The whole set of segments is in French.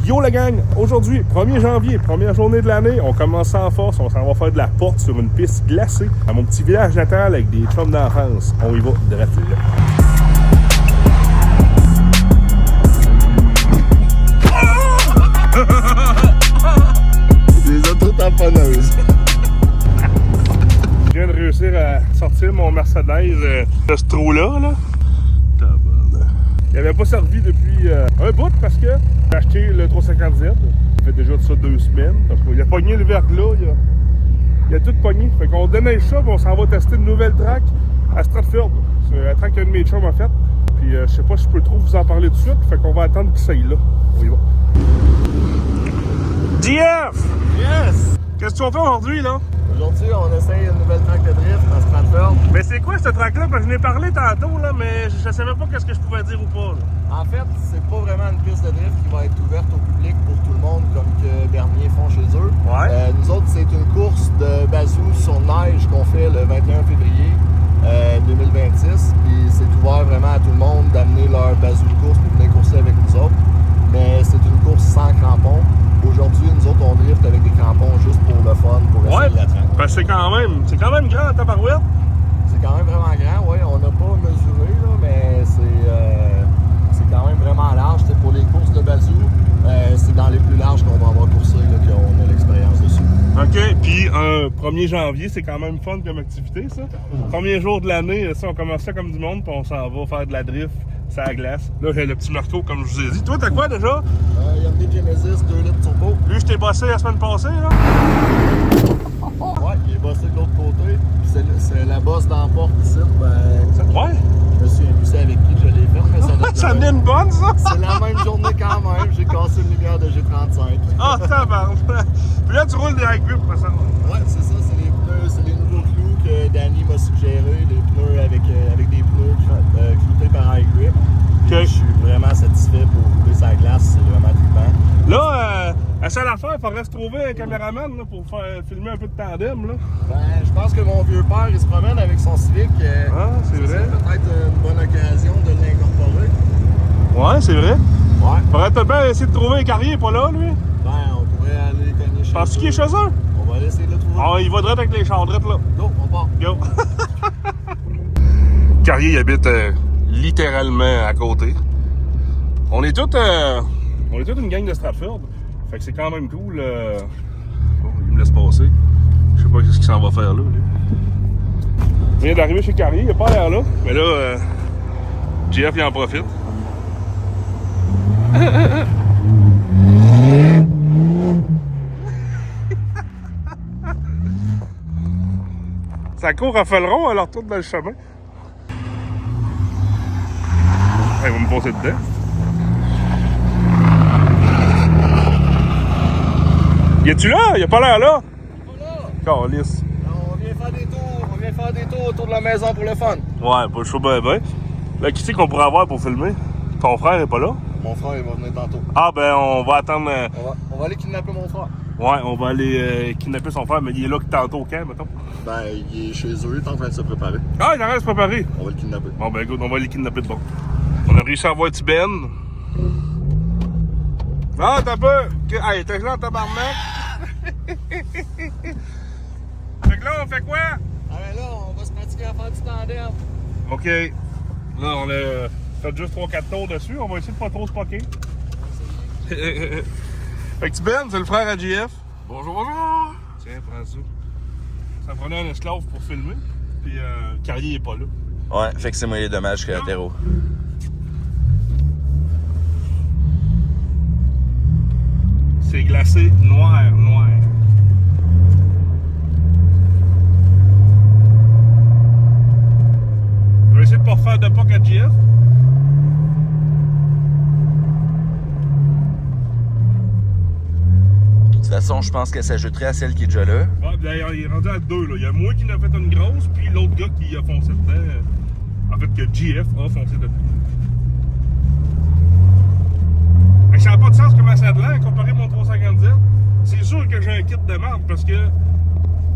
Yo la gang, aujourd'hui, 1er janvier, première journée de l'année, on commence en force, on s'en va faire de la porte sur une piste glacée à mon petit village natal avec des chums d'enfance. On y va direct là. Des auto-tamponneuses. Je viens de réussir à sortir mon Mercedes de ce trou-là. Là. Il n'avait pas servi depuis un bout parce que j'ai acheté le 350Z. Ça fait déjà de ça 2 semaines. Parce qu'il a pogné le verglas. Il a tout pogné. Fait qu'on déneige ça et on s'en va tester une nouvelle track à Stratford. C'est la track qu'un de mes chums a faite. Puis je sais pas si je peux trop vous en parler tout de suite. Fait qu'on va attendre qu'il s'aille là. On y va. DF! Yes! Qu'est-ce que tu vas faire aujourd'hui là? Aujourd'hui, on essaye une nouvelle track de drift à Stratford. Mais c'est quoi cette track-là? Parce que je n'ai parlé tantôt, là, mais je savais pas qu'est-ce que je pouvais dire ou pas. Là. En fait, c'est pas vraiment une piste de drift qui va être ouverte au public pour tout le monde comme que Bernier font chez eux. Ouais. Nous autres, c'est une course de bazou sur neige qu'on fait le 21 février 2026. Puis c'est ouvert vraiment à tout le monde d'amener leur bazou de course pour venir courser avec nous autres. Mais c'est une course sans crampons. Aujourd'hui, nous autres, on drift avec des crampons juste pour le fun, pour essayer la track. Ben c'est quand même grand, ta barouette. C'est quand même vraiment grand, oui. On n'a pas mesuré, là, mais c'est quand même vraiment large. T'sais, pour les courses de bazou, c'est dans les plus larges qu'on va avoir coursé, là, qu'on a l'expérience dessus. OK, puis 1er janvier, c'est quand même fun comme activité, ça. Premier jour de l'année, ça, on commence ça comme du monde, puis on s'en va faire de la drift, ça à glace. Là, j'ai le petit Marco, comme je vous ai dit. Toi, t'as quoi déjà? Hyundai Genesis 2 litres turbo. Lui, je t'ai bossé la semaine passée, là. Ouais, il est bossé de l'autre côté. Puis c'est la bosse dans la porte ici. Ouais? Je me souviens plus c'est avec qui je l'ai fait, mais ça doit être Ça me donne une bonne, ça? C'est la même journée quand même. J'ai cassé une lumière de G35. Ah, tabarnak! Puis là, tu roules des high grip, ça. Ouais, c'est ça. C'est les pneus, c'est les nouveaux clous que Danny m'a suggéré. Les pneus avec des pneus cloutés par high grip. Okay. Je suis vraiment satisfait pour rouler sa glace. C'est vraiment trippant. Là, la seule affaire, il faudrait se trouver un caméraman là, pour faire filmer un peu de tandem. Là. Ben, je pense que mon vieux père, il se promène avec son Civic. Ah, c'est vrai. C'est peut-être une bonne occasion de l'incorporer. Ouais, c'est vrai. Ouais. Faudrait peut-être bien essayer de trouver un carrier, pas là, lui. Ben, on pourrait aller cogner chez eux. Penses-tu qu'il est chez eux? On va aller essayer de le trouver. Ah, il va direct avec les chars, direct là. Go, on part. Go. Carrier, il habite littéralement à côté. On est toute une gang de Stratford. Fait que c'est quand même cool. Bon, il me laisse passer. Je sais pas ce qu'il s'en va faire là. Il vient d'arriver chez Carrier, il a pas l'air là. Mais là, JF il en profite. Ça court à Felleron, elle retourne dans le chemin. Il va me passer dedans. Y es-tu là? Il a pas l'air là? Il est pas là. Calisse. On vient faire des tours autour de la maison pour le fun. Ouais, pas le chaud ben. Là, qui c'est qu'on pourrait avoir pour filmer? Ton frère est pas là? Mon frère, il va venir tantôt. Ah, ben, on va attendre. On va aller kidnapper mon frère. Ouais, on va aller kidnapper son frère, mais il est là tantôt au camp, mettons. Ben, il est chez eux, il est en train de se préparer. Ah, il arrête de se préparer. On va le kidnapper. Bon, ben, écoute, on va aller kidnapper de bon. On a réussi à avoir Ben. Ah, t'as peu! Hey, t'es là en tabarnak! Fait que là, on fait quoi? Ah ben là, on va se pratiquer à faire du tandem. OK. Là, on a fait juste 3-4 tours dessus. On va essayer de pas trop se poquer. Fait que Ben, c'est le frère à JF. Bonjour, bonjour! Tiens, prends ça. Ça prenait un esclave pour filmer. Puis Carrier est pas là. Ouais, fait que c'est moi les dommages collatéraux. C'est glacé noir. Je vais essayer de pas refaire de POC à JF. De toute façon, je pense qu'elle s'ajouterait à celle qui est déjà là. Ouais, d'ailleurs, il est rendu à 2. Là. Il y a moi qui en a fait une grosse, puis l'autre gars qui a foncé dedans. En fait, que JF a foncé dedans. Ça n'a pas de sens comment ça a de l'air comparé à mon 350Z. C'est sûr que j'ai un kit de marde parce que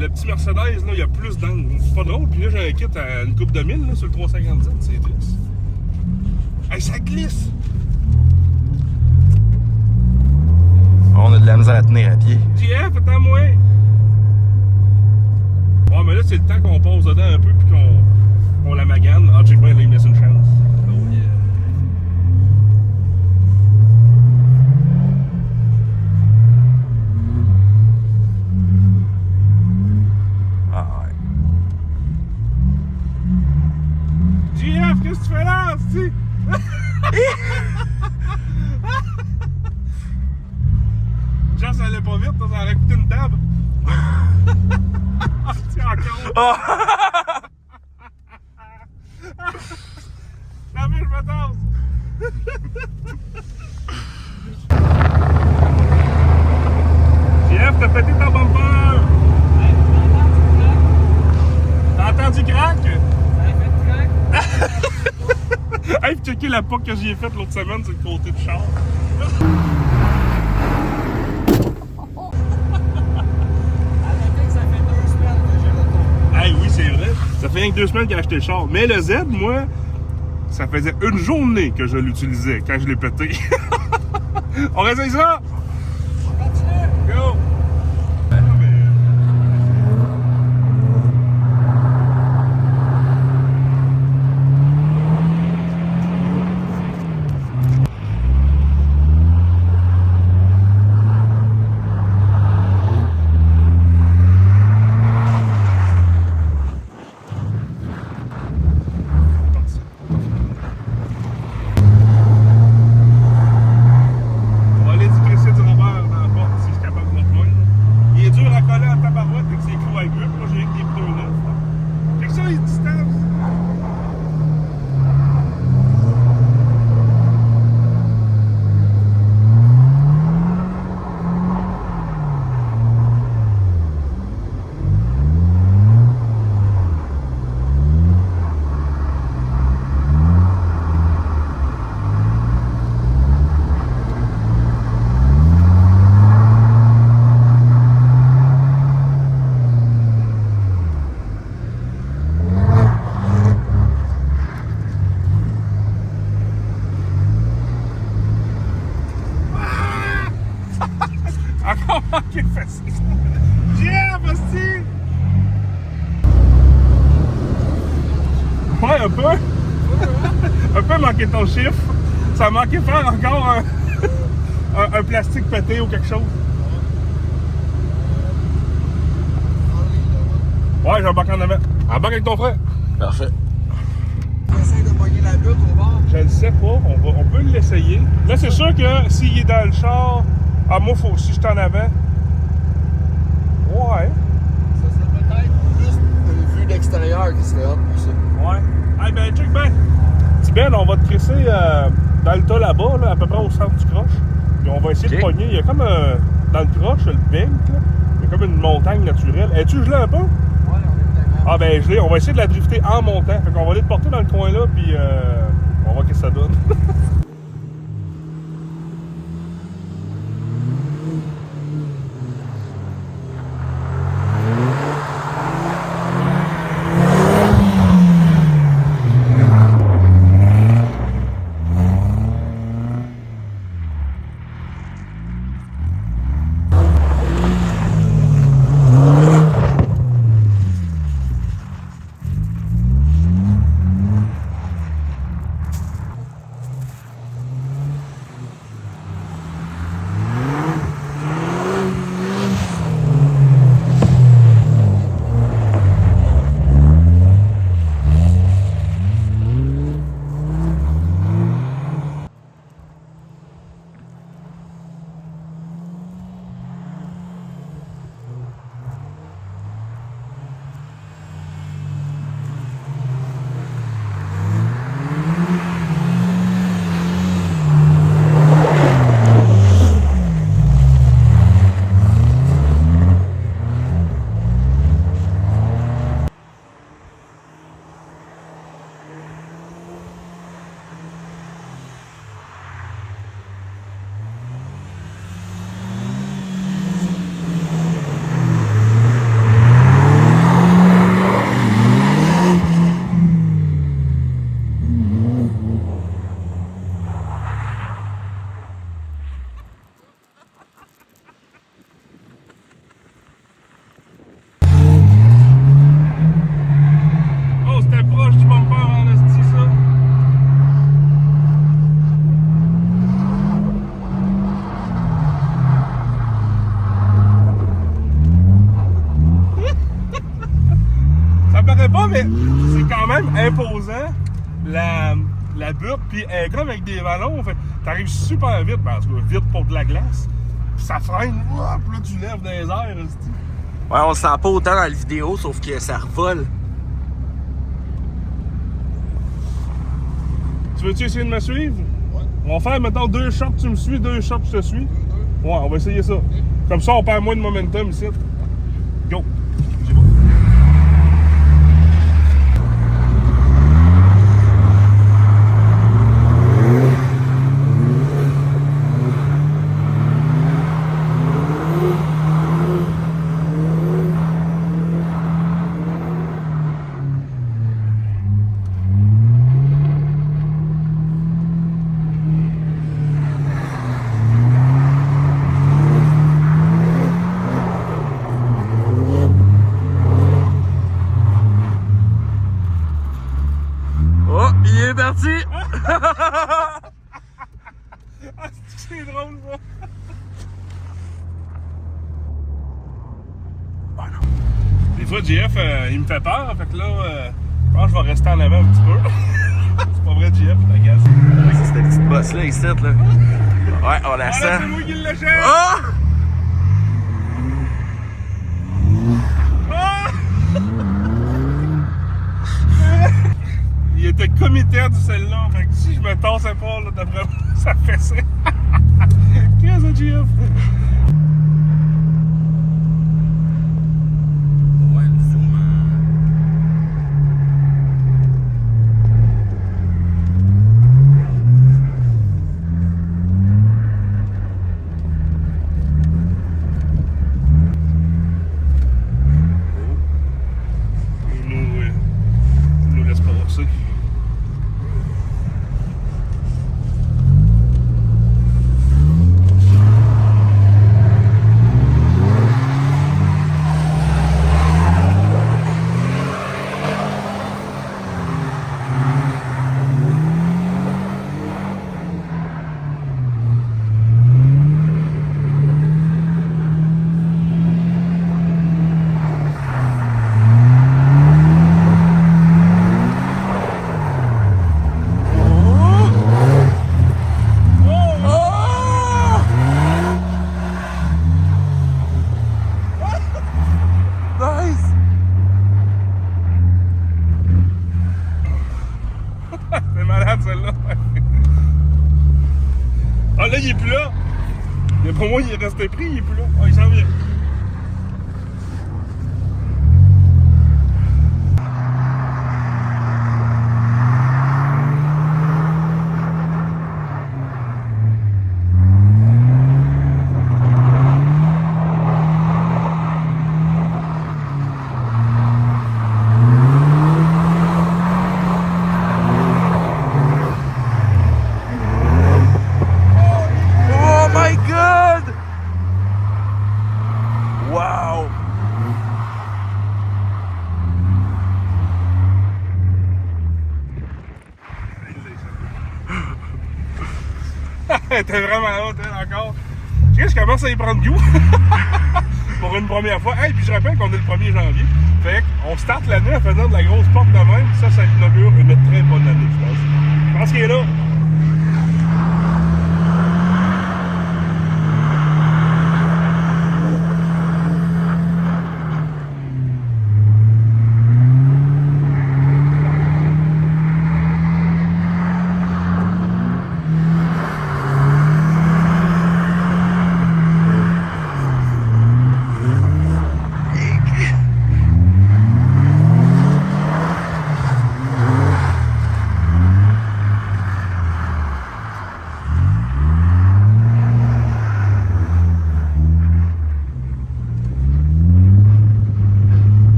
le petit Mercedes, là, il y a plus d'angles. C'est pas drôle. Puis là, j'ai un kit à une coupe de 1000 là, sur le 350Z. C'est triste. Hey, ça glisse! de la misère à tenir à pied. JF, attends-moi! Bon, mais là, c'est le temps qu'on passe dedans un peu puis qu'on la magane. Ah, check bien, là, il me laisse une chance. Oh yeah! Ah ouais. JF, qu'est-ce que tu fais là, c'ti? Genre, ça allait pas vite, ça aurait coûté une table. Tiens, encore. Oh! La vie, je me tasse. JF, t'as pété ta bumper. T'as entendu crack? Hey, puis checker la POC que j'y ai faite l'autre semaine sur le côté du char. Hey, oui, c'est vrai. Ça fait rien que 2 semaines qu'il a acheté le char. Mais le Z, moi, ça faisait une journée que je l'utilisais quand je l'ai pété. On réessaye ça? On continue. Go! Encore manqué facile. Yeah, Basti! Ouais, un peu. Un peu manqué ton chiffre. Ça a manqué faire encore un plastique pété ou quelque chose. Ouais, j'embarque en avant. Embarque avec ton frère. Parfait. Essaye de pogner la butte au bord. Je ne sais pas, on peut l'essayer. Là, c'est sûr que s'il est dans le char, ah, moi, faut, si je suis en avant. Ouais. Ça serait peut-être plus une vue d'extérieur qui serait hot pour ça. Ouais. Hey, ben, check ben. Petit Ben, on va te crisser dans le tas là-bas, là, à peu près au centre du croche. Puis on va essayer de pogner. Il y a comme dans le croche, le bank, là, il y a comme une montagne naturelle. Es-tu gelé un peu? Ouais, on est tellement. Ah, ben, gelé. On va essayer de la drifter en montant. Fait qu'on va aller te porter dans le coin là, puis on va voir ce que ça donne. mais c'est quand même imposant, la butte, puis elle est comme avec des ballons, fait t'arrives super vite, parce que vite pour de la glace, puis ça freine, puis là tu lèves dans les airs, Ouais, on le sent pas autant dans la vidéo, sauf que ça revole. Tu veux-tu essayer de me suivre? Ouais. On va faire maintenant 2 shots, tu me suis, 2 shots, je te suis. Ouais, on va essayer ça. Comme ça, on perd moins de momentum ici. Go! J'y vais. Oh, il est parti! Ah, c'est drôle, ça! Ah non. Des fois, JF, il me fait peur, fait que là, je pense que je vais rester en avant un petit peu. C'est pas vrai, JF, ta gasse. C'est cette petite bosse-là, ici, là. Ouais, on la Ah, sent. là, c'est moi qui l'achète! Oh! Ah! Il était comité du celle-là, fait que si je me tassais pas, là, d'après moi, ça fessait. Qu'est-ce que JF? Ouais, le zoom. Il nous laisse passer. C'est malade celle-là. Ah là, il est plus là. Mais pour moi, il est resté pris, il est plus là. Ah, il s'en vient. Oh my god! Wow! T'es vraiment haute, hein, encore. Tu sais, je commence à y prendre goût. Pour une première fois. Hey, puis je rappelle qu'on est le 1er janvier. Fait qu'on starte l'année en faisant de la grosse porte de même. Ça inaugure une très bonne année, je pense. Je pense qu'il est là.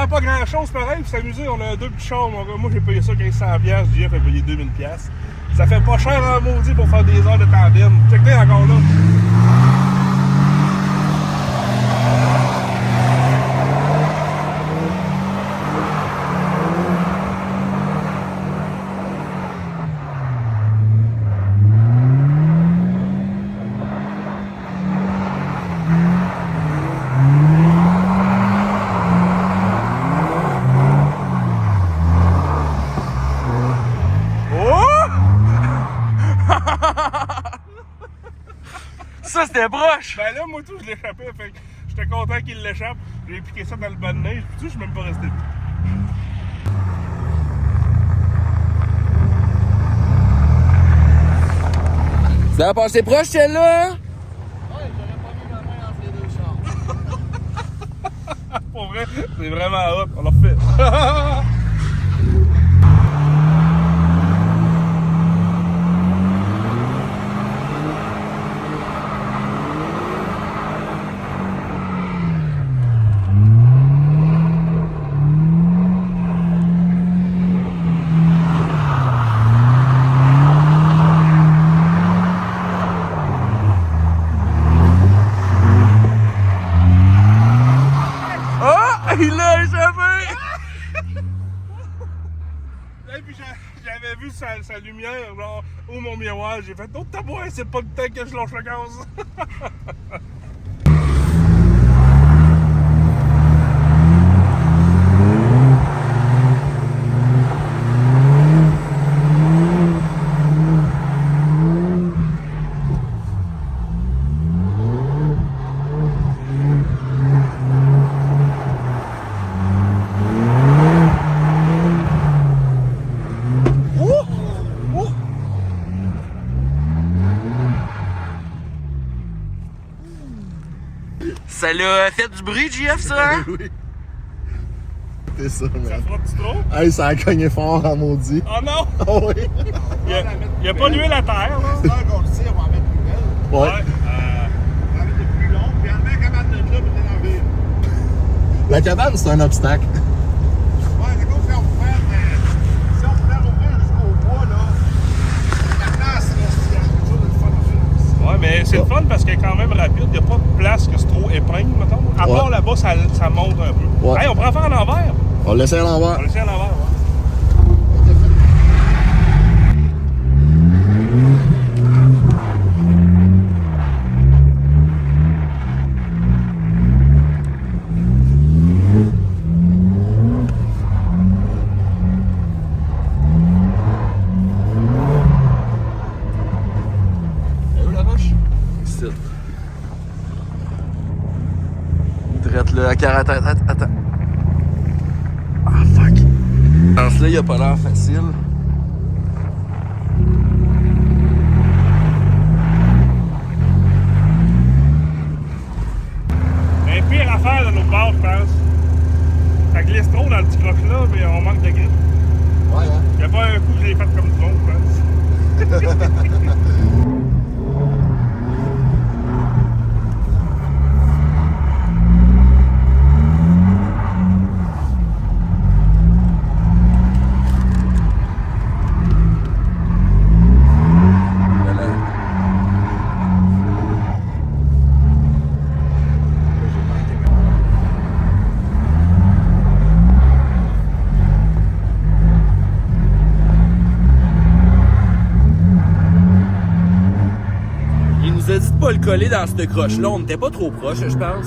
Pas grand chose pareil, pour s'amuser, on a 2 petits chars, mon gars. Moi j'ai payé ça 1500$, JF a payé 2000$. Ça fait pas cher en maudit pour faire des heures de tandem. Check-les encore là. Ça, c'était broche! Ben là, moi, tout, je l'échappais. Fait que j'étais content qu'il l'échappe. J'ai piqué ça dans le bas de neige. Puis, tu sais, je suis même pas resté dessus. Ça a passé proche, celle-là? Ouais, j'aurais pas mis ma main entre les deux chars. Pour vrai, c'est vraiment hot. On l'a refait. Il l'a échappé! Et puis j'avais vu sa lumière, genre, au mon miroir. J'ai fait, oh, tabouin, c'est pas le temps que je lâche le gaz. Ça l'a fait du bruit, JF, ça, hein? Oui. C'est ça, Ça man. frotte-tu trop? Hey, ça a cogné fort en maudit. Oh non! Oh oui. Il a pas nué la terre, là. C'est qu'on le tire, on va en mettre plus belle. Ouais. On va en mettre des plus longues, puis enlever la cabane de là, puis l'énerver. La cabane, c'est un obstacle. Ouais, c'est comme si on pouvait si on pouvait rouvrir jusqu'au bois, là, la place, là, c'est quelque chose de fun à faire. Ouais, mais c'est le fun parce qu'il est quand même rapide. Il n'y a pas de place que c'est trop épingle, mettons. À Ouais. part là-bas, ça monte un peu. Ouais. Hey, on pourrait en faire à l'envers. On le laisse à On l'envers. va laisser à l'envers, ouais. Elle est où la roche? Ici. Drette là, attends. Ah, fuck. Dans ce là, il a pas l'air facile. Mais pire affaire de l'autre bord, je pense. Ça glisse trop dans le petit croche-là, mais on manque de grip. Ouais, hein? Il n'y a pas un coup que j'ai fait comme du monde, je pense. Il nous a dit de pas le coller dans cette croche-là. On n'était pas trop proche, je pense.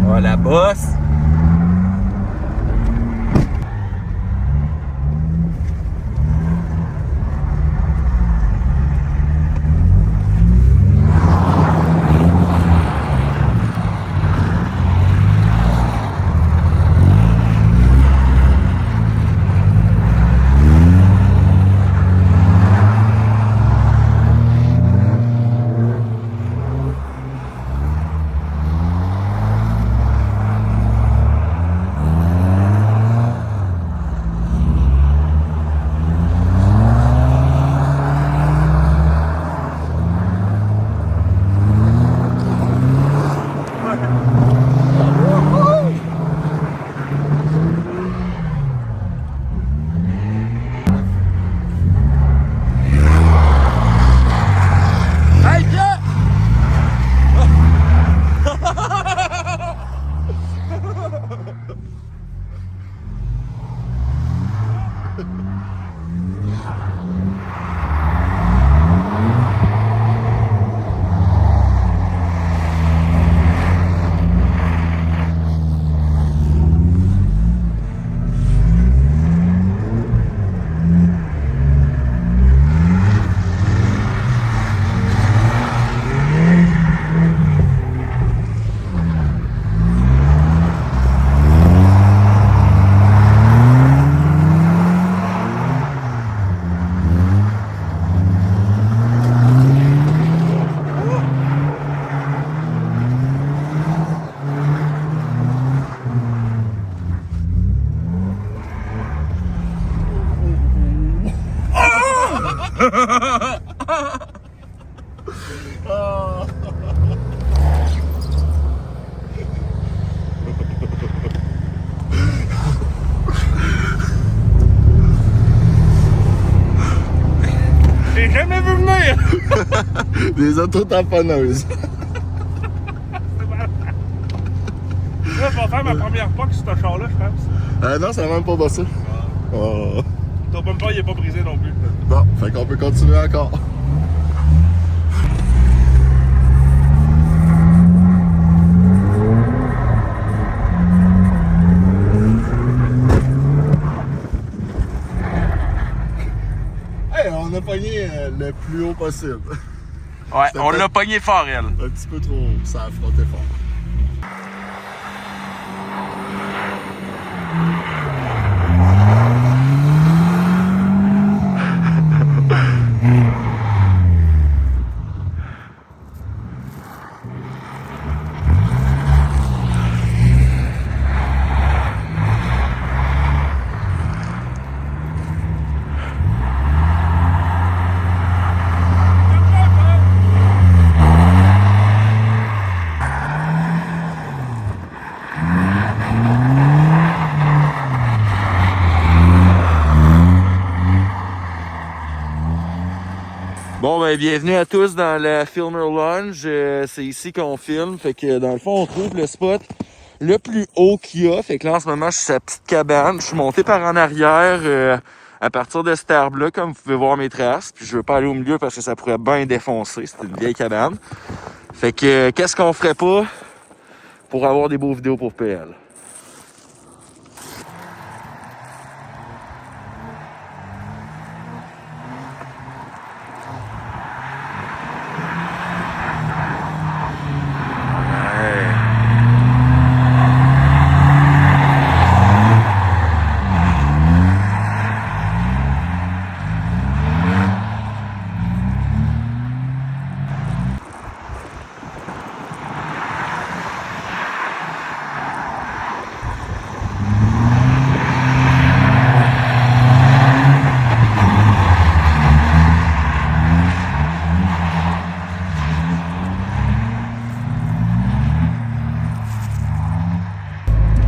Oh, la bosse! Hey, Pierre! Ah. J'ai jamais vu venir! Des auto-tamponneuses. Là, je vais faire ma première POC sur ce char-là, je pense. Non, ça n'a même pas bossé. Oh. Ton bumper, il est pas brisé non plus. Bon, fait qu'on peut continuer encore. Hey, on a pogné le plus haut possible. Ouais, C'était on peut-être l'a pogné fort, elle. un petit peu trop haut, ça a frotté fort. Bon, ben, bienvenue à tous dans la Filmer Lounge. C'est ici qu'on filme. Fait que, dans le fond, on trouve le spot le plus haut qu'il y a. Fait que là, en ce moment, je suis sur la petite cabane. Je suis monté par en arrière à partir de cet arbre-là, comme vous pouvez voir mes traces. Puis je veux pas aller au milieu parce que ça pourrait bien défoncer. C'est une vieille cabane. Fait que, qu'est-ce qu'on ferait pas pour avoir des beaux vidéos pour PL?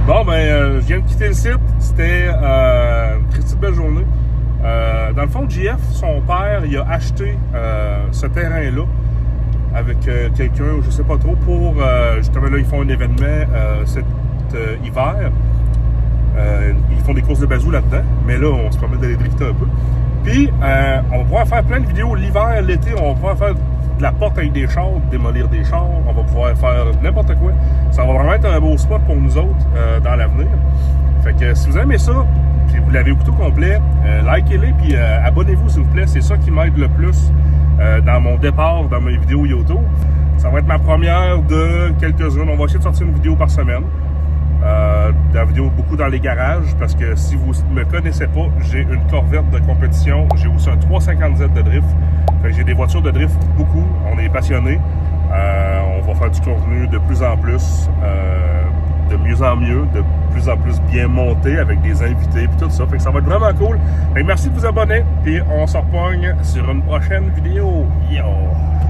Bon, ben, je viens de quitter le site. C'était une très belle journée. Dans le fond, JF, son père, il a acheté ce terrain-là avec quelqu'un, je sais pas trop, pour justement là, ils font un événement cet hiver. Ils font des courses de bazou là-dedans, mais là, on se permet d'aller drifter un peu. Puis, on va pouvoir faire plein de vidéos l'hiver, l'été, on va pouvoir faire de la porte avec des chars, démolir des chars, on va pouvoir faire n'importe quoi. Ça va vraiment être un beau spot pour nous autres dans l'avenir. Fait que si vous aimez ça, puis vous l'avez au couteau complet, likez-les, puis abonnez-vous s'il vous plaît, c'est ça qui m'aide le plus dans mon départ, dans mes vidéos YouTube. Ça va être ma première de quelques-unes, on va essayer de sortir une vidéo par semaine. La vidéo beaucoup dans les garages, parce que si vous ne me connaissez pas, j'ai une Corvette de compétition, j'ai aussi un 350Z de drift. Fait que j'ai des voitures de drift beaucoup, on est passionnés. On va faire du contenu de plus en plus, de mieux en mieux, de plus en plus bien monté avec des invités et tout ça. Fait que ça va être vraiment cool. Fait que merci de vous abonner, puis on se repogne sur une prochaine vidéo. Yo!